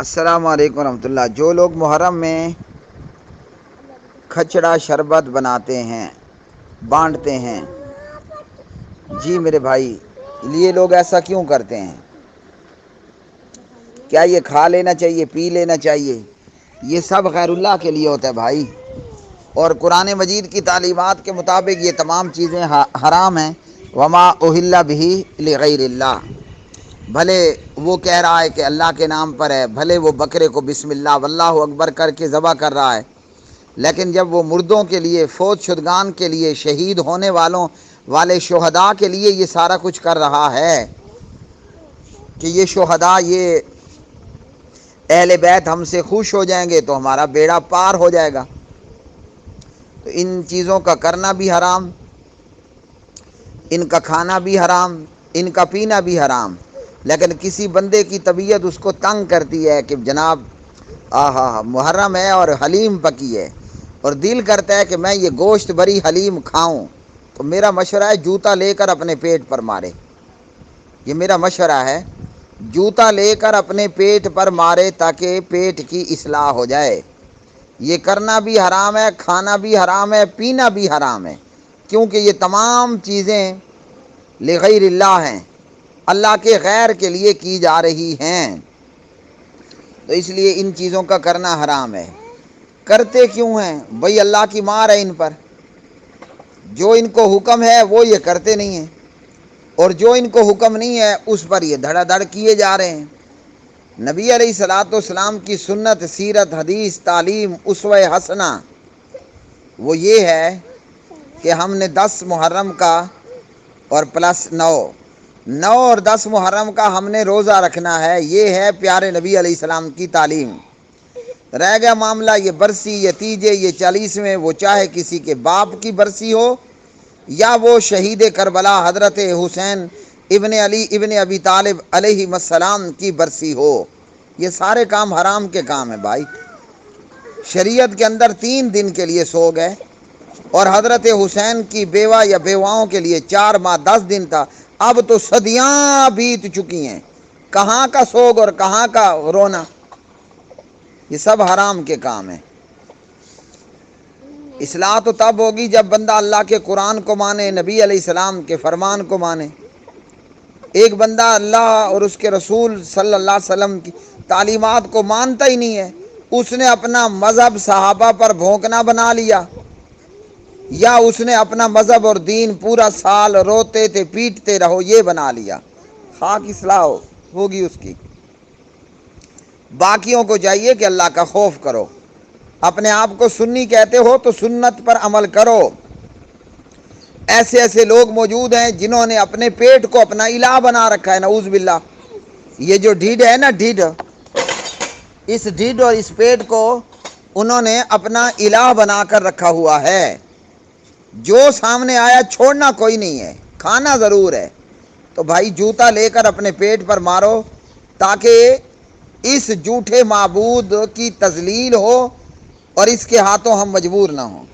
السلام علیکم ورحمۃ اللہ۔ جو لوگ محرم میں کھچڑا شربت بناتے ہیں، بانٹتے ہیں، جی میرے بھائی، یہ لوگ ایسا کیوں کرتے ہیں؟ کیا یہ کھا لینا چاہیے، پی لینا چاہیے؟ یہ سب غیر اللہ کے لیے ہوتا ہے بھائی، اور قرآن مجید کی تعلیمات کے مطابق یہ تمام چیزیں حرام ہیں۔ وما اہل بہ لغیر اللہ، بھلے وہ کہہ رہا ہے کہ اللہ کے نام پر ہے، بھلے وہ بکرے کو بسم اللہ واللہ اکبر کر کے ذبح کر رہا ہے، لیکن جب وہ مردوں کے لیے، فوت شدگان کے لیے، شہید ہونے والے شہداء کے لیے یہ سارا کچھ کر رہا ہے کہ یہ شہداء، یہ اہل بیت ہم سے خوش ہو جائیں گے تو ہمارا بیڑا پار ہو جائے گا، تو ان چیزوں کا کرنا بھی حرام، ان کا کھانا بھی حرام، ان کا پینا بھی حرام۔ لیکن کسی بندے کی طبیعت اس کو تنگ کرتی ہے کہ جناب محرم ہے اور حلیم پکی ہے، اور دل کرتا ہے کہ میں یہ گوشت بری حلیم کھاؤں، تو میرا مشورہ ہے جوتا لے کر اپنے پیٹ پر مارے۔ یہ میرا مشورہ ہے، جوتا لے کر اپنے پیٹ پر مارے تاکہ پیٹ کی اصلاح ہو جائے۔ یہ کرنا بھی حرام ہے، کھانا بھی حرام ہے، پینا بھی حرام ہے، کیونکہ یہ تمام چیزیں لغیر اللہ ہیں، اللہ کے غیر کے لیے کی جا رہی ہیں، تو اس لیے ان چیزوں کا کرنا حرام ہے۔ کرتے کیوں ہیں بھئی؟ اللہ کی مار ہے ان پر، جو ان کو حکم ہے وہ یہ کرتے نہیں ہیں، اور جو ان کو حکم نہیں ہے اس پر یہ دھڑا دھڑ کیے جا رہے ہیں۔ نبی علیہ الصلوۃ والسلام کی سنت، سیرت، حدیث، تعلیم، اسوہ حسنہ وہ یہ ہے کہ ہم نے 10 محرم کا اور پلس 9 اور 10 محرم کا ہم نے روزہ رکھنا ہے، یہ ہے پیارے نبی علیہ السلام کی تعلیم۔ رہ گیا معاملہ یہ برسی، یہ تیجے، یہ 40ویں، وہ چاہے کسی کے باپ کی برسی ہو یا وہ شہید کربلا حضرت حسین ابن علی ابن ابی طالب علیہ السلام کی برسی ہو، یہ سارے کام حرام کے کام ہیں بھائی۔ شریعت کے اندر 3 دن کے لیے سوگ ہے، اور حضرت حسین کی بیوہ یا بیواؤں کے لیے 4 ماہ 10 دن تھا، اب تو صدیاں بیت چکی ہیں، کہاں کا سوگ اور کہاں کا رونا؟ یہ سب حرام کے کام ہیں۔ اصلاح تو تب ہوگی جب بندہ اللہ کے قرآن کو مانے، نبی علیہ السلام کے فرمان کو مانے۔ ایک بندہ اللہ اور اس کے رسول صلی اللہ علیہ وسلم کی تعلیمات کو مانتا ہی نہیں ہے، اس نے اپنا مذہب صحابہ پر بھونکنا بنا لیا، یا اس نے اپنا مذہب اور دین پورا سال روتے تھے پیٹتے رہو یہ بنا لیا، خاک اصلاح ہوگی اس کی۔ باقیوں کو چاہیے کہ اللہ کا خوف کرو، اپنے آپ کو سنی کہتے ہو تو سنت پر عمل کرو۔ ایسے لوگ موجود ہیں جنہوں نے اپنے پیٹ کو اپنا الہ بنا رکھا ہے، نعوذ باللہ۔ یہ جو ڈھیڈ ہے نا، ڈھیڈ، اس ڈھیڈ اور اس پیٹ کو انہوں نے اپنا الہ بنا کر رکھا ہوا ہے، جو سامنے آیا چھوڑنا کوئی نہیں ہے، کھانا ضرور ہے۔ تو بھائی جوتا لے کر اپنے پیٹ پر مارو تاکہ اس جھوٹے معبود کی تذلیل ہو اور اس کے ہاتھوں ہم مجبور نہ ہوں۔